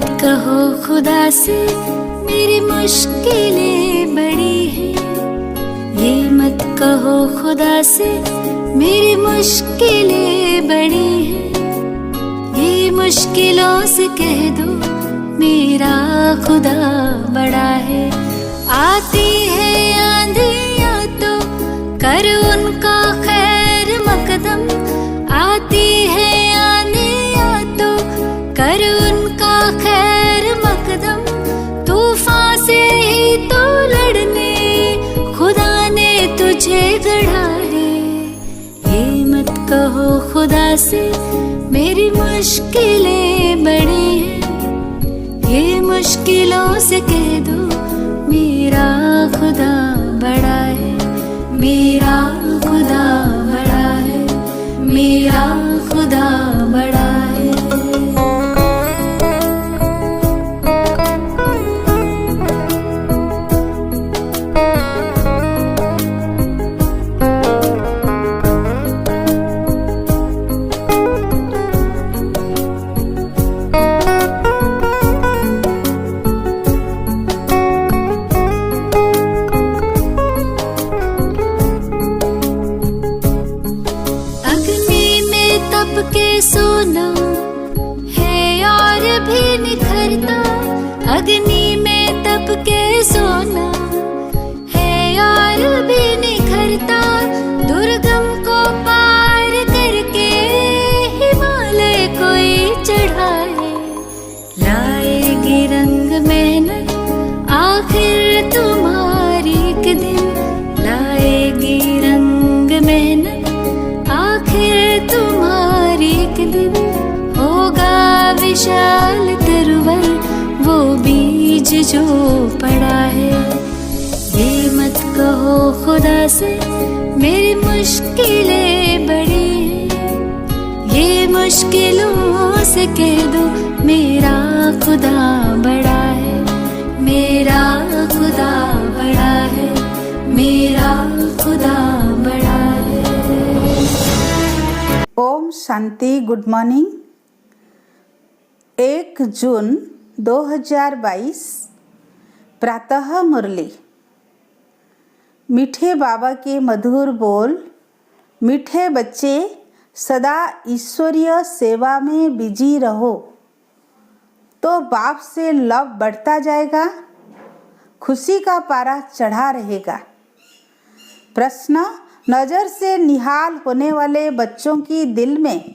मत कहो खुदा से मेरी मुश्किलें बड़ी हैं। ये मत कहो खुदा से मेरी मुश्किलें बड़ी हैं। ये मुश्किलों से कह दो मेरा खुदा बड़ा है। आती है आंधियाँ तो कर उनका खैर मकदम। आती है आंधियाँ तो कर उनका खैर मकदम। तूफान से ही तो लड़ने खुदा ने तुझे गढ़ा है। ये मत कहो खुदा से मेरी मुश्किलें बड़ी हैं। ये मुश्किलों से कह दो मेरा खुदा बड़ा है। मेरा खुदा बड़ा है। मेरा खुदा बड़ा है। सोना है और भी निखरता। अग्नि में तप के सोना है और भी निखरता। दुर्गम को पार करके हिमालय कोई चढ़ाए। लाएगी रंग मेहनत आखिर तुम्हारी एक दिन। लाएगी रंग मेहनत आखिर तुम्हारी एक दिन। होगा विशाल तरवर वो बीज जो पड़ा है। ये मत कहो खुदा से मेरी मुश्किलें बड़ी हैं। ये मुश्किलों से कह दो मेरा खुदा बड़ा है। मेरा खुदा बड़ा है। मेरा खुदा बड़ा है। ओम शांति। Good morning. 1 जून 2022 प्रातः मुरली। मीठे बाबा के मधुर बोल। मीठे बच्चे सदा ईश्वरीय सेवा में बिजी रहो तो बाप से लव बढ़ता जाएगा। खुशी का पारा चढ़ा रहेगा। प्रश्न, नज़र से निहाल होने वाले बच्चों की दिल में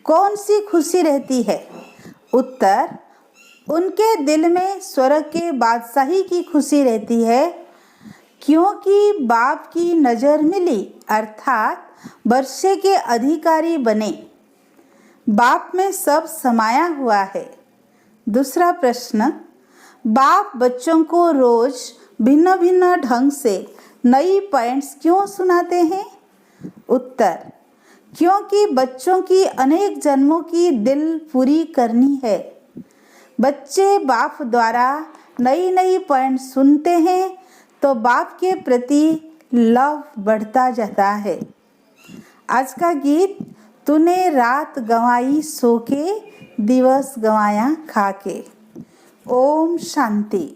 कौन सी खुशी रहती है? उत्तर, उनके दिल में स्वर्ग के बादशाही की खुशी रहती है, क्योंकि बाप की नज़र मिली अर्थात वर्षे के अधिकारी बने। बाप में सब समाया हुआ है। दूसरा प्रश्न, बाप बच्चों को रोज भिन्न भिन्न ढंग से नई पॉइंट्स क्यों सुनाते हैं? उत्तर, क्योंकि बच्चों की अनेक जन्मों की दिल पूरी करनी है। बच्चे बाप द्वारा नई नई पॉइंट सुनते हैं तो बाप के प्रति लव बढ़ता जाता है। आज का गीत, तूने रात गंवाई सो के दिवस गंवाया खा के। ओम शांति।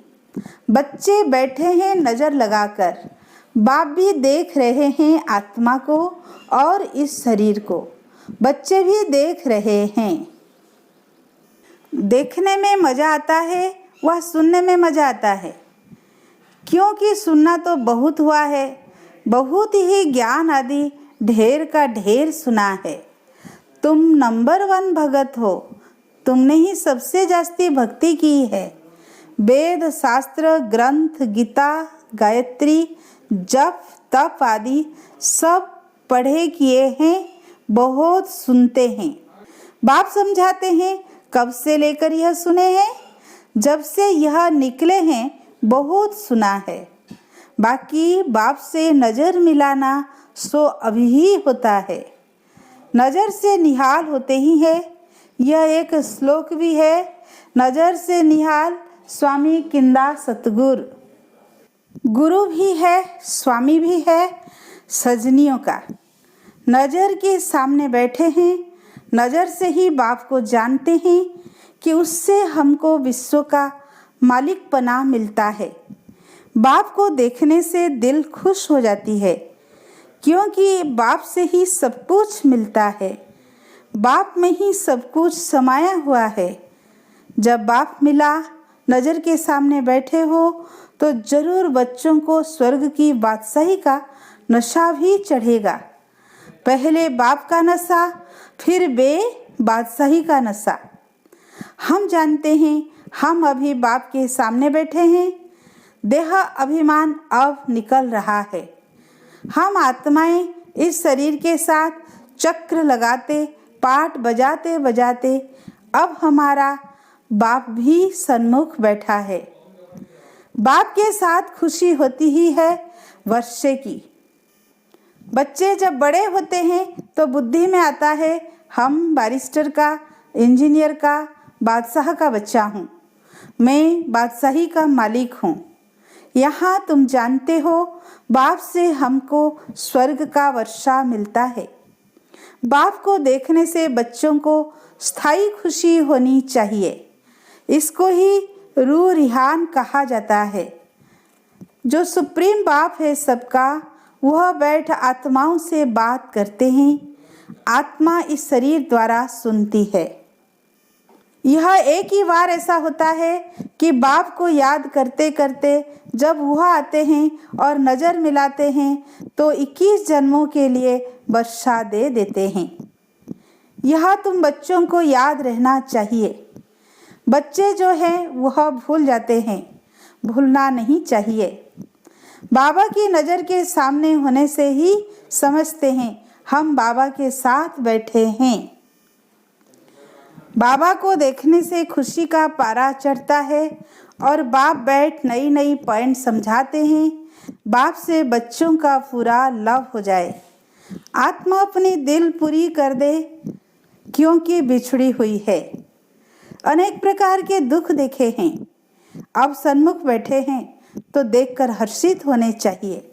बच्चे बैठे हैं नज़र लगाकर। बाप भी देख रहे हैं आत्मा को और इस शरीर को। बच्चे भी देख रहे हैं। देखने में मज़ा आता है वह सुनने में मज़ा आता है, क्योंकि सुनना तो बहुत हुआ है। बहुत ही ज्ञान आदि ढेर का ढेर सुना है। तुम नंबर 1 भगत हो। तुमने ही सबसे जास्ती भक्ति की है। वेद शास्त्र ग्रंथ गीता गायत्री जप तप आदि सब पढ़े किए हैं। बहुत सुनते हैं। बाप समझाते हैं। कब से लेकर यह सुने हैं? जब से यह निकले हैं बहुत सुना है। बाकी बाप से नज़र मिलाना सो अभी ही होता है। नज़र से निहाल होते ही है। यह एक श्लोक भी है। नज़र से निहाल स्वामी किंदा सतगुरु। गुरु भी है, स्वामी भी है, सजनियों का। नज़र के सामने बैठे हैं। नज़र से ही बाप को जानते हैं कि उससे हमको विश्व का मालिकपना मिलता है। बाप को देखने से दिल खुश हो जाती है, क्योंकि बाप से ही सब कुछ मिलता है। बाप में ही सब कुछ समाया हुआ है। जब बाप मिला, नज़र के सामने बैठे हो, तो जरूर बच्चों को स्वर्ग की बादशाही का नशा भी चढ़ेगा। पहले बाप का नशा, फिर बादशाही का नशा। हम जानते हैं हम अभी बाप के सामने बैठे हैं। देह अभिमान अब निकल रहा है। हम आत्माएं इस शरीर के साथ चक्र लगाते, पाठ बजाते बजाते अब हमारा बाप भी सन्मुख बैठा है। बाप के साथ खुशी होती ही है वर्षे की। बच्चे जब बड़े होते हैं तो बुद्धि में आता है हम बैरिस्टर का, इंजीनियर का, बादशाह का बच्चा हूँ, मैं बादशाही का मालिक हूँ। यहाँ तुम जानते हो बाप से हमको स्वर्ग का वर्षा मिलता है। बाप को देखने से बच्चों को स्थायी खुशी होनी चाहिए। इसको ही रूह रिहान कहा जाता है। जो सुप्रीम बाप है सबका, वह बैठ आत्माओं से बात करते हैं। आत्मा इस शरीर द्वारा सुनती है। यह एक ही बार ऐसा होता है कि बाप को याद करते करते जब वह आते हैं और नज़र मिलाते हैं तो 21 जन्मों के लिए वर्षा दे देते हैं। यह तुम बच्चों को याद रहना चाहिए। बच्चे जो हैं वह भूल जाते हैं, भूलना नहीं चाहिए। बाबा की नज़र के सामने होने से ही समझते हैं हम बाबा के साथ बैठे हैं। बाबा को देखने से खुशी का पारा चढ़ता है और बाप बैठ नई नई पॉइंट समझाते हैं। बाप से बच्चों का पूरा लव हो जाए। आत्मा अपनी दिल पूरी कर दे, क्योंकि बिछड़ी हुई है। अनेक प्रकार के दुख देखे हैं, अब सन्मुख बैठे हैं तो देखकर हर्षित होने चाहिए।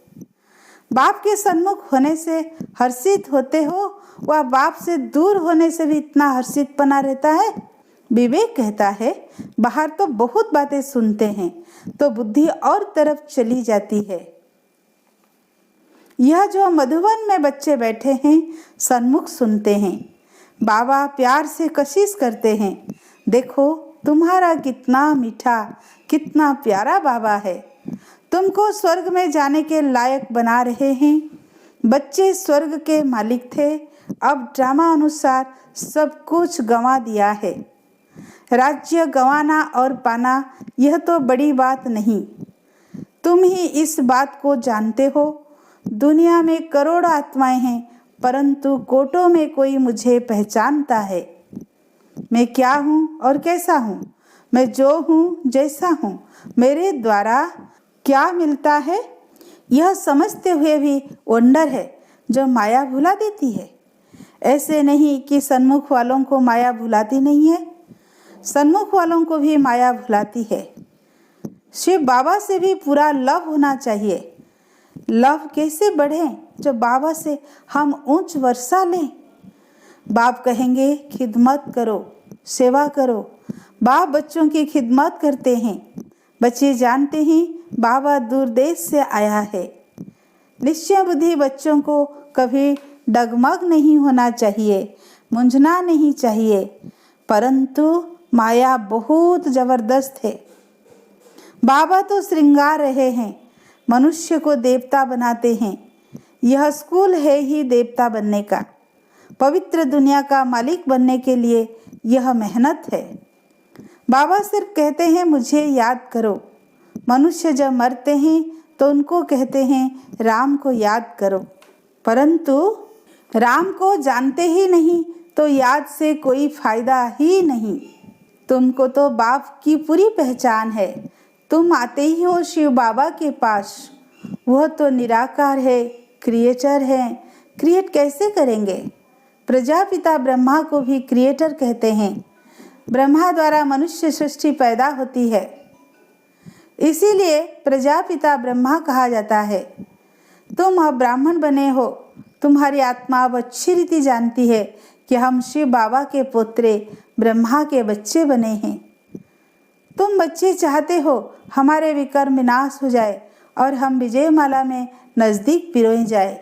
बाप के सन्मुख होने से हर्षित होते हो, वह बाप से दूर होने से भी इतना हर्षित बना रहता है। विवेक कहता है बाहर तो बहुत बातें सुनते हैं तो बुद्धि और तरफ चली जाती है। यह जो मधुबन में बच्चे बैठे हैं सन्मुख सुनते हैं। बाबा प्यार से कशिश करते हैं, देखो तुम्हारा कितना मीठा, कितना प्यारा बाबा है, तुमको स्वर्ग में जाने के लायक बना रहे हैं। बच्चे स्वर्ग के मालिक थे, अब ड्रामा अनुसार सब कुछ गंवा दिया है। राज्य गंवाना और पाना यह तो बड़ी बात नहीं। तुम ही इस बात को जानते हो। दुनिया में करोड़ आत्माएं हैं, परंतु कोटों में कोई मुझे पहचानता है। मैं क्या हूँ और कैसा हूँ, मैं जो हूँ जैसा हूँ, मेरे द्वारा क्या मिलता है, यह समझते हुए भी वंडर है जो माया भुला देती है। ऐसे नहीं कि सन्मुख वालों को माया भुलाती नहीं है, सन्मुख वालों को भी माया भुलाती है। शिव बाबा से भी पूरा लव होना चाहिए। लव कैसे बढ़े जो बाबा से हम उच्च वर्षा लें। बाप कहेंगे खिदमत करो, सेवा करो। बाप बच्चों की खिदमत करते हैं। बच्चे जानते हैं बाबा दूर देश से आया है। निश्चय बुद्धि बच्चों को कभी डगमग नहीं होना चाहिए, मुंझना नहीं चाहिए, परंतु माया बहुत जबरदस्त है। बाबा तो श्रृंगार रहे हैं, मनुष्य को देवता बनाते हैं। यह स्कूल है ही देवता बनने का। पवित्र दुनिया का मालिक बनने के लिए यह मेहनत है। बाबा सिर्फ कहते हैं मुझे याद करो। मनुष्य जब मरते हैं तो उनको कहते हैं राम को याद करो, परंतु राम को जानते ही नहीं तो याद से कोई फायदा ही नहीं। तुमको तो बाप की पूरी पहचान है। तुम आते ही हो शिव बाबा के पास। वह तो निराकार है, क्रिएटर है। क्रिएट कैसे करेंगे? प्रजापिता ब्रह्मा को भी क्रिएटर कहते हैं। ब्रह्मा द्वारा मनुष्य सृष्टि पैदा होती है, इसीलिए प्रजापिता ब्रह्मा कहा जाता है। तुम अब ब्राह्मण बने हो। तुम्हारी आत्मा अब अच्छी रीति जानती है कि हम शिव बाबा के पुत्रे ब्रह्मा के बच्चे बने हैं। तुम बच्चे चाहते हो हमारे विकर्म विनाश हो जाए और हम विजयमाला में नज़दीक पिरोए जाए,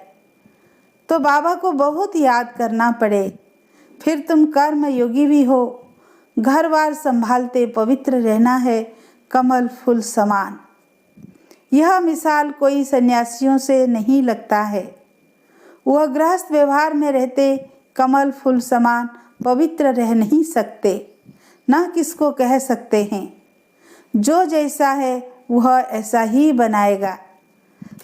तो बाबा को बहुत याद करना पड़े। फिर तुम कर्म योगी भी हो, घर बार संभालते पवित्र रहना है कमल फूल समान। यह मिसाल कोई सन्यासियों से नहीं लगता है। वह गृहस्थ व्यवहार में रहते कमल फूल समान पवित्र रह नहीं सकते, न किसको कह सकते हैं। जो जैसा है वह ऐसा ही बनाएगा।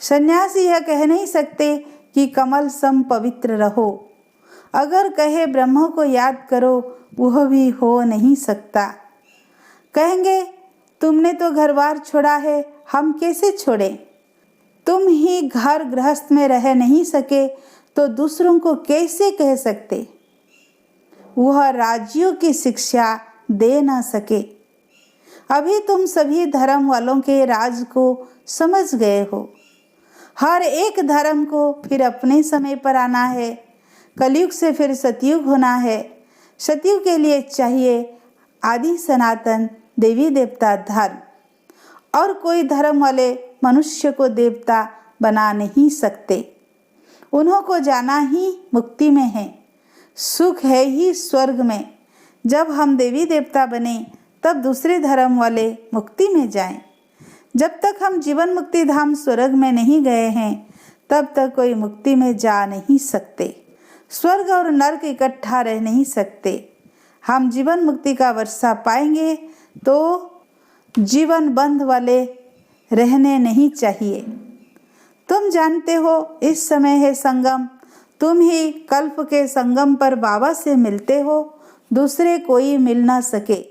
सन्यासी यह कह नहीं सकते कि कमल सम पवित्र रहो। अगर कहे ब्रह्म को याद करो, वह भी हो नहीं सकता। कहेंगे तुमने तो घर बार छोड़ा है, हम कैसे छोड़ें? तुम ही घर गृहस्थ में रह नहीं सके तो दूसरों को कैसे कह सकते? वह राज्यों की शिक्षा दे ना सके। अभी तुम सभी धर्म वालों के राज को समझ गए हो। हर एक धर्म को फिर अपने समय पर आना है। कलयुग से फिर सतयुग होना है। सतयुग के लिए चाहिए आदि सनातन देवी देवता धर्म, और कोई धर्म वाले मनुष्य को देवता बना नहीं सकते। उन्हों को जाना ही मुक्ति में है, सुख है ही स्वर्ग में। जब हम देवी देवता बने तब दूसरे धर्म वाले मुक्ति में जाएं। जब तक हम जीवन मुक्ति धाम स्वर्ग में नहीं गए हैं तब तक कोई मुक्ति में जा नहीं सकते। स्वर्ग और नरक इकट्ठा रह नहीं सकते। हम जीवन मुक्ति का वर्षा पाएंगे तो जीवन बंध वाले रहने नहीं चाहिए। तुम जानते हो इस समय है संगम। तुम ही कल्प के संगम पर बाबा से मिलते हो, दूसरे कोई मिल ना सके।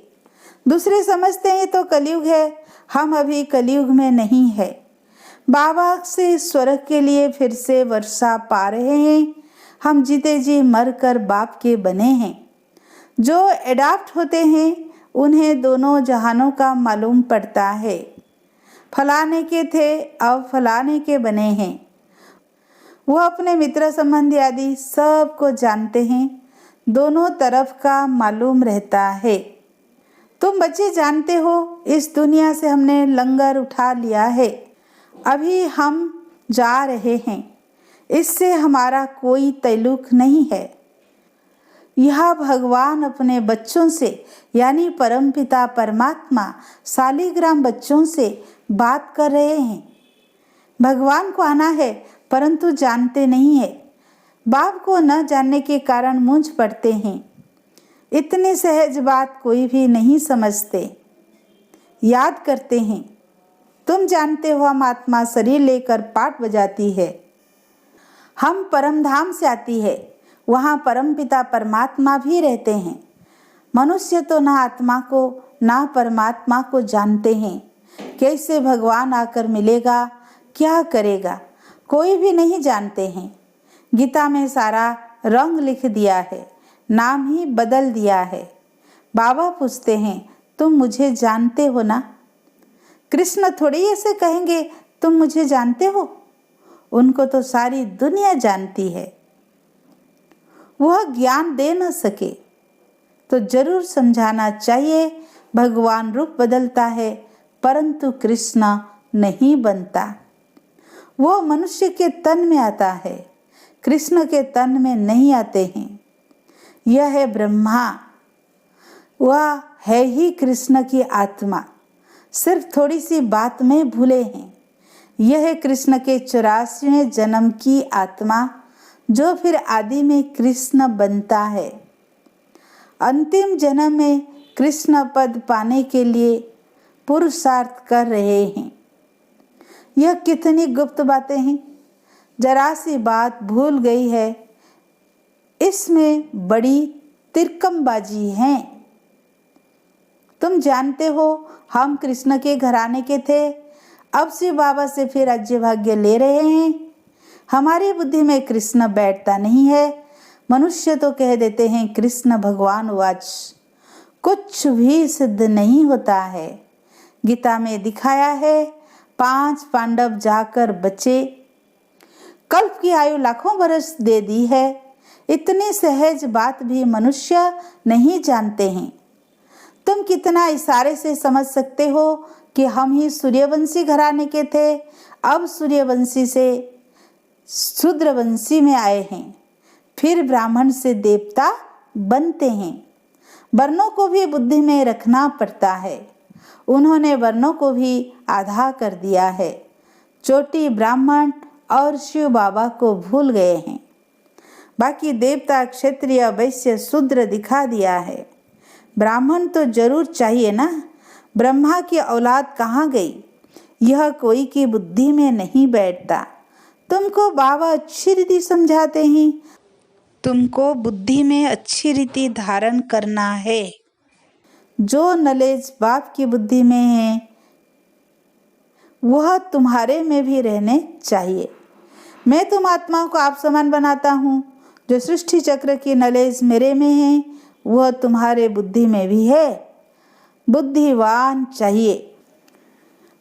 दूसरे समझते हैं तो कलयुग है, हम अभी कलयुग में नहीं है। बाबा से स्वर्ग के लिए फिर से वर्षा पा रहे हैं। हम जीते जी मर कर बाप के बने हैं। जो एडाप्ट होते हैं उन्हें दोनों जहानों का मालूम पड़ता है। फलाने के थे अब फलाने के बने हैं। वह अपने मित्र संबंधी आदि सबको जानते हैं। दोनों तरफ का मालूम रहता है। तुम बच्चे जानते हो इस दुनिया से हमने लंगर उठा लिया है। अभी हम जा रहे हैं। इससे हमारा कोई ताल्लुक नहीं है। यह भगवान अपने बच्चों से यानी परमपिता परमात्मा शालिग्राम बच्चों से बात कर रहे हैं। भगवान को आना है परंतु जानते नहीं है। बाप को न जानने के कारण मूंझ पड़ते हैं। इतनी सहज बात कोई भी नहीं समझते। याद करते हैं। तुम जानते हो हम आत्मा शरीर लेकर पाठ बजाती है। हम परम धाम से आती है। वहाँ परमपिता परमात्मा भी रहते हैं। मनुष्य तो ना आत्मा को ना परमात्मा को जानते हैं। कैसे भगवान आकर मिलेगा, क्या करेगा, कोई भी नहीं जानते हैं। गीता में सारा रंग लिख दिया है, नाम ही बदल दिया है। बाबा पूछते हैं तुम मुझे जानते हो ना? कृष्ण थोड़ी ऐसे कहेंगे तुम मुझे जानते हो। उनको तो सारी दुनिया जानती है। वह ज्ञान दे न सके तो जरूर समझाना चाहिए। भगवान रूप बदलता है परंतु कृष्ण नहीं बनता। वो मनुष्य के तन में आता है, कृष्ण के तन में नहीं आते हैं। यह है ब्रह्मा, वह है ही कृष्ण की आत्मा। सिर्फ थोड़ी सी बात में भूले हैं। यह है कृष्ण के 84वें जन्म की आत्मा जो फिर आदि में कृष्ण बनता है। अंतिम जन्म में कृष्ण पद पाने के लिए पुरुषार्थ कर रहे हैं। यह कितनी गुप्त बातें हैं। जरा सी बात भूल गई है, इसमें बड़ी तिरकमबाजी है। तुम जानते हो हम कृष्ण के घराने के थे। अब शिव बाबा से फिर राज्य भाग्य ले रहे हैं। हमारी बुद्धि में कृष्ण बैठता नहीं है। मनुष्य तो कह देते हैं कृष्ण भगवान वाच। कुछ भी सिद्ध नहीं होता है। गीता में दिखाया है 5 पांडव जाकर बचे। कल्प की आयु लाखों वर्ष दे दी है। इतनी सहज बात भी मनुष्य नहीं जानते हैं। तुम कितना इशारे से समझ सकते हो कि हम ही सूर्यवंशी घराने के थे, अब सूर्यवंशी से शूद्रवंशी में आए हैं, फिर ब्राह्मण से देवता बनते हैं। वर्णों को भी बुद्धि में रखना पड़ता है। उन्होंने वर्णों को भी आधा कर दिया है। चोटी ब्राह्मण और शिव बाबा को भूल गए हैं। बाकी देवता, क्षत्रिय, वैश्य, शूद्र दिखा दिया है। ब्राह्मण तो जरूर चाहिए ना। ब्रह्मा की औलाद कहाँ गई, यह कोई की बुद्धि में नहीं बैठता। तुमको बाबा अच्छी रीति समझाते हैं, तुमको बुद्धि में अच्छी रीति धारण करना है। जो नॉलेज बाप की बुद्धि में है वह तुम्हारे में भी रहने चाहिए। मैं तुम आत्माओं को आप समान बनाता हूँ। जो सृष्टि चक्र की नॉलेज मेरे में है वह तुम्हारे बुद्धि में भी है। बुद्धिवान चाहिए।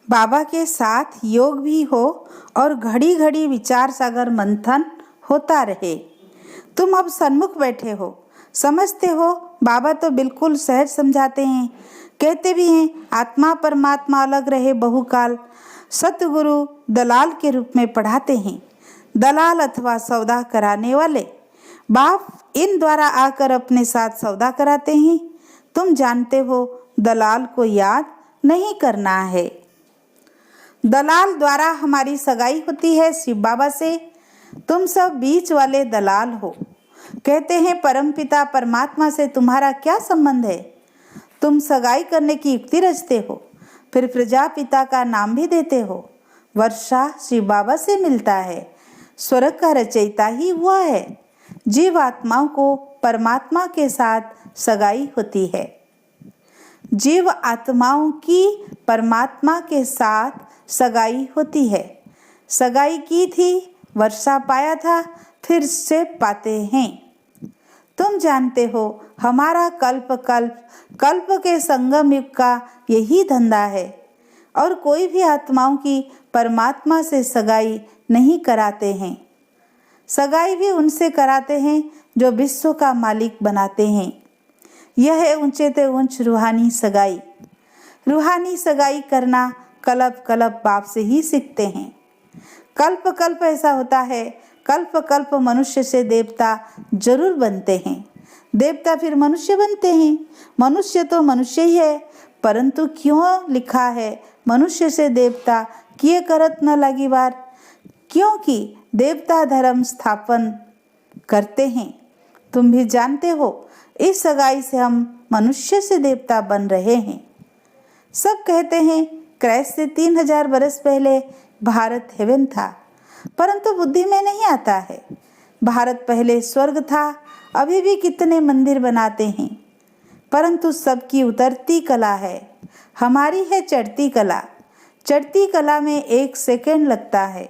बाबा के साथ योग भी हो और घड़ी घड़ी विचार सागर मंथन होता रहे। तुम अब सन्मुख बैठे हो, समझते हो। बाबा तो बिल्कुल सहज समझाते हैं। कहते भी हैं आत्मा परमात्मा अलग रहे बहुकाल। सतगुरु दलाल के रूप में पढ़ाते हैं। दलाल अथवा सौदा कराने वाले। बाप इन द्वारा आकर अपने साथ सौदा कराते हैं। तुम जानते हो दलाल को याद नहीं करना है। दलाल द्वारा हमारी सगाई होती है शिव बाबा से। तुम सब बीच वाले दलाल हो। कहते हैं परमपिता परमात्मा से तुम्हारा क्या संबंध है। तुम सगाई करने की युक्ति रचते हो, फिर प्रजापिता का नाम भी देते हो। वर्षा शिव बाबा से मिलता है। स्वर्ग का रचयिता ही हुआ है। जीव आत्माओं को परमात्मा के साथ सगाई होती है। जीव आत्माओं की परमात्मा के साथ सगाई होती है। सगाई की थी, वर्षा पाया था, फिर से पाते हैं। तुम जानते हो हमारा कल्प के संगम युग का यही धंधा है। और कोई भी आत्माओं की परमात्मा से सगाई नहीं कराते हैं। सगाई भी उनसे कराते हैं जो विश्व का मालिक बनाते हैं। यह है ऊंचे ते ऊंच रूहानी सगाई। रूहानी सगाई करना कल्प बाप से ही सीखते हैं। कल्प ऐसा होता है, कल्प मनुष्य से देवता जरूर बनते हैं। देवता फिर मनुष्य बनते हैं। मनुष्य तो मनुष्य ही है, परंतु क्यों लिखा है मनुष्य से देवता किए करत न लगी बार। क्योंकि देवता धर्म स्थापन करते हैं। तुम भी जानते हो इस सगाई से हम मनुष्य से देवता बन रहे हैं। सब कहते हैं क्राइस्ट से 3000 वर्ष पहले भारत हेवन था, परंतु बुद्धि में नहीं आता है। भारत पहले स्वर्ग था। अभी भी कितने मंदिर बनाते हैं, परंतु सबकी उतरती कला है। हमारी है चढ़ती कला। चढ़ती कला में 1 सेकंड लगता है।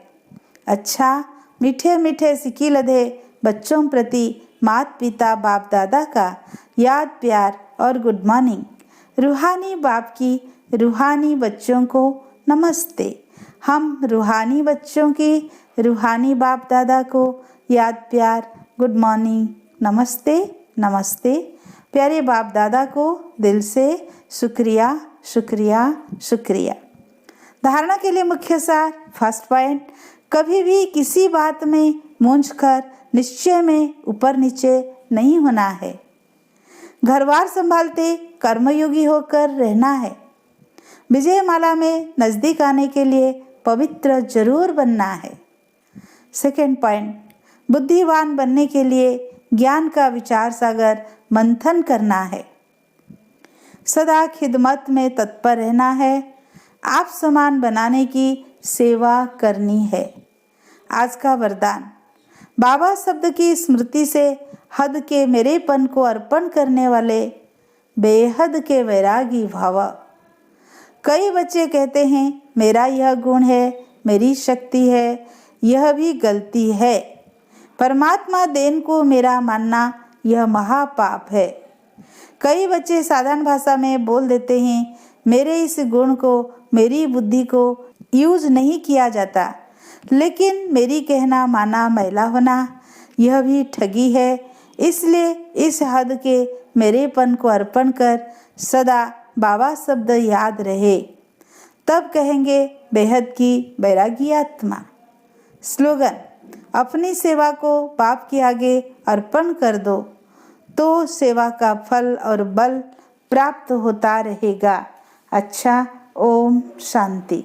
अच्छा, मीठे मीठे सिकी लधे बच्चों प्रति माता पिता बाप दादा का याद प्यार और गुड मॉर्निंग। रूहानी बाप की रूहानी बच्चों को नमस्ते। हम रूहानी बच्चों की रूहानी बाप दादा को याद प्यार गुड मॉर्निंग नमस्ते नमस्ते। प्यारे बाप दादा को दिल से शुक्रिया शुक्रिया शुक्रिया। धारणा के लिए मुख्य सार। फर्स्ट पॉइंट, कभी भी किसी बात में मूंझकर निश्चय में ऊपर नीचे नहीं होना है। घरबार संभालते कर्मयोगी होकर रहना है। विजय माला में नजदीक आने के लिए पवित्र जरूर बनना है। सेकंड पॉइंट, बुद्धिवान बनने के लिए ज्ञान का विचार सागर मंथन करना है। सदा खिदमत में तत्पर रहना है। आप समान बनाने की सेवा करनी है। आज का वरदान, बाबा शब्द की स्मृति से हद के मेरेपन को अर्पण करने वाले बेहद के वैरागी भाव। कई बच्चे कहते हैं मेरा यह गुण है, मेरी शक्ति है। यह भी गलती है। परमात्मा देन को मेरा मानना यह महापाप है। कई बच्चे साधारण भाषा में बोल देते हैं मेरे इस गुण को, मेरी बुद्धि को यूज नहीं किया जाता। लेकिन मेरी कहना माना मैला होना, यह भी ठगी है। इसलिए इस हद के मेरेपन को अर्पण कर सदा बाबा शब्द याद रहे, तब कहेंगे बेहद की बैरागी आत्मा। स्लोगन: अपनी सेवा को बाप के आगे अर्पण कर दो तो सेवा का फल और बल प्राप्त होता रहेगा। अच्छा, ओम शांति।